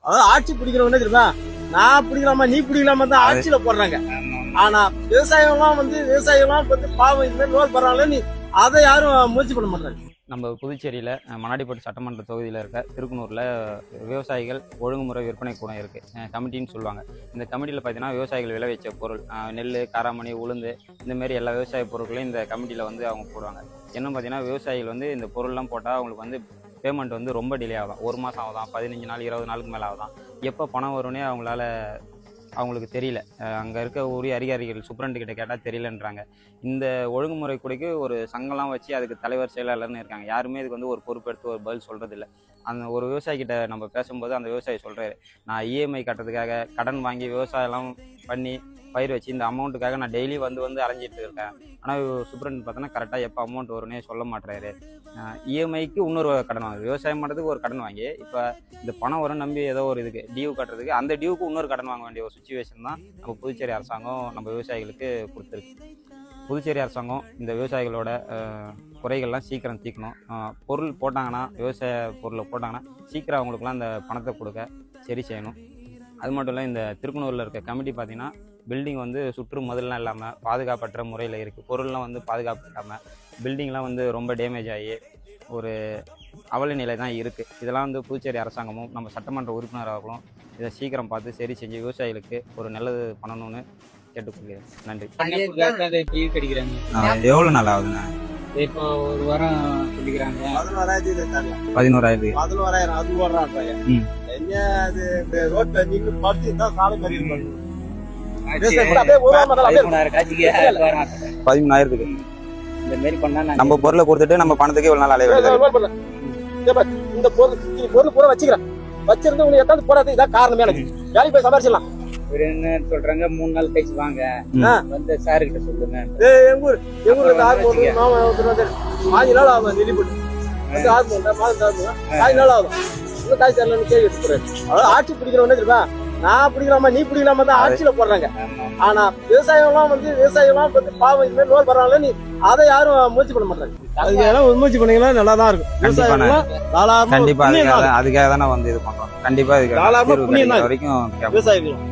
அதாவது ஆட்சி பிடிக்கிறவங்க தெரியுமா, நான் பிடிக்கலாமா நீ பிடிக்கலாமா தான் ஆட்சியில போடுறாங்க. ஆனா விவசாயிகள்லாம் வந்து பாவம் இந்த மாதிரி லோன் போடுறாங்களே, நீ அதை யாரும் முயற்சி பண்ண மாட்டாங்க. நம்ம புதுச்சேரியில் மண்ணாடிப்பட்டு சட்டமன்ற தொகுதியில் இருக்க திருக்குனூரில் விவசாயிகள் ஒழுங்குமுறை விற்பனை கூடம் இருக்குது, கமிட்டின்னு சொல்லுவாங்க. இந்த கமிட்டியில் பார்த்தீங்கன்னா விவசாயிகள் விளைவிச்ச பொருள், நெல், காராமணி, உளுந்து, இந்தமாரி எல்லா விவசாய பொருட்களையும் இந்த கமிட்டியில் வந்து அவங்க போடுவாங்க. என்ன பார்த்தீங்கன்னா விவசாயிகள் வந்து இந்த பொருள்லாம் போட்டால் அவங்களுக்கு வந்து பேமெண்ட் வந்து ரொம்ப டிலே ஆகுதான். 1 மாதம் ஆகுதான், 15 நாள் 20 நாளுக்கு மேலே ஆகுதான். எப்போ பணம் வரும்னே அவங்களுக்கு தெரியல. அங்கே இருக்க உரிய அதிகாரிகள் சூப்பரண்டுக்கிட்ட கேட்டால் தெரியலன்றாங்க. இந்த ஒழுங்குமுறை கூடைக்கு ஒரு சங்கம்லாம் வச்சு அதுக்கு தலைவர் செயலாளர்னு இருக்காங்க. யாருமே இதுக்கு வந்து ஒரு பொறுப்பெடுத்து ஒரு பதில் சொல்கிறதில்ல. அந்த ஒரு விவசாயிக்கிட்ட நம்ம பேசும்போது அந்த விவசாயி சொல்கிறாரு, நான் இஎம்ஐ கட்டுறதுக்காக கடன் வாங்கி விவசாயம்லாம் பண்ணி பயிர் வச்சு இந்த அமௌண்ட்டுக்காக நான் டெய்லி வந்து அலைஞ்சிட்டு இருக்கேன். ஆனால் சூப்பரண்ட் பார்த்தோன்னா கரெக்டாக எப்போ அமௌண்ட் வரும்னே சொல்ல மாட்டேறாரு. இஎம்ஐக்கு இன்னொரு கடன் வாங்குது, விவசாயம் பண்ணுறதுக்கு ஒரு கடன் வாங்கி இப்போ இந்த பணம் வரும் நம்பி ஏதோ ஒரு இதுக்கு டியூ கட்டுறதுக்கு அந்த டியூக்கு இன்னொரு கடன் வாங்க வேண்டிய ஒரு சுச்சுவேஷன் தான் நம்ம புதுச்சேரி அரசாங்கம் நம்ம விவசாயிகளுக்கு கொடுத்துருக்கு. புதுச்சேரி அரசாங்கம் இந்த விவசாயிகளோட குறைகள்லாம் சீக்கிரம் தீர்க்கணும். பொருள் போட்டாங்கன்னா, விவசாய பொருளை போட்டாங்கன்னா சீக்கிரம் அவங்களுக்குலாம் அந்த பணத்தை கொடுக்க சரி செய்யணும். அது மட்டும் இல்லை, இந்த திருக்குனூரில் இருக்க கமிட்டி பார்த்திங்கன்னா பில்டிங் வந்து சுற்று முதல்லாம் இல்லாமல் பாதுகாப்பற்ற முறையில் இருக்குது. பொருள்லாம் வந்து பாதுகாப்பு இல்லாமல் பில்டிங்லாம் வந்து ரொம்ப டேமேஜ் ஆகி ஒரு அவல நிலை தான் இருக்குது. இதெல்லாம் வந்து புதுச்சேரி அரசாங்கமும் நம்ம சட்டமன்ற உறுப்பினர்களும் இதை சீக்கிரம் பார்த்து சரி செஞ்சு விவசாயிகளுக்கு ஒரு நல்லது பண்ணணும்னு கேட்டுக்கொள்கிறேன். நன்றி. எவ்வளோ நாள் ஆகுதுண்ணா? இப்போ ஒரு வாரம் சொல்லிக்கிறாங்க. 11,000 அது ஓடுறாங்க. என்ன அது ரோட்ல நீங்க பார்த்து தான் சாலை மாதிரி இருப்பாங்க. 13,000 இந்த மாதிரி பண்ணா நம்ம பொருளை கொடுத்துட்டு நம்ம பணத்துக்கு இவ்வளவு நாள் அலைய வேண்டியது. இந்த பொருள் பூரா வச்சுக்கிறேன், வச்சிருந்து உனக்கு எட்டாவது போறாது. இதான் காரணமே. எனக்கு வேலைக்கு போய் சம்பாரிச்சிடலாம். என்ன சொல்றாங்க, 3 நாள் கழிச்சு வாங்க வந்து சாரு கிட்ட சொல்லுங்க. எங்க ஊர்ல 5 நாள் ஆகும் வெளிப்பட்டு வந்து 5 நாள் ஆகும். காய் தரலன்னு கேள்வி எடுத்துறாரு. அதாவது ஆட்சி பிடிக்கிறவங்க தெரியுமா, நான் பிடிக்கலாமா நீ பிடிக்கலாமா தான் ஆட்சியில போடுறாங்க. ஆனா விவசாயிகள்லாம் வந்து பாவம் இந்த மாதிரி லோன் போடுறாங்களே, நீ அதை யாரும் முயற்சி பண்ண மாட்டாங்க. அதுக்கு முயற்சி பண்ணீங்கன்னா நல்லா தான் இருக்கும். கண்டிப்பா அதுக்காக தானே வந்து இது பண்றோம். கண்டிப்பா இதுக்கு வரைக்கும் விவசாயிகள்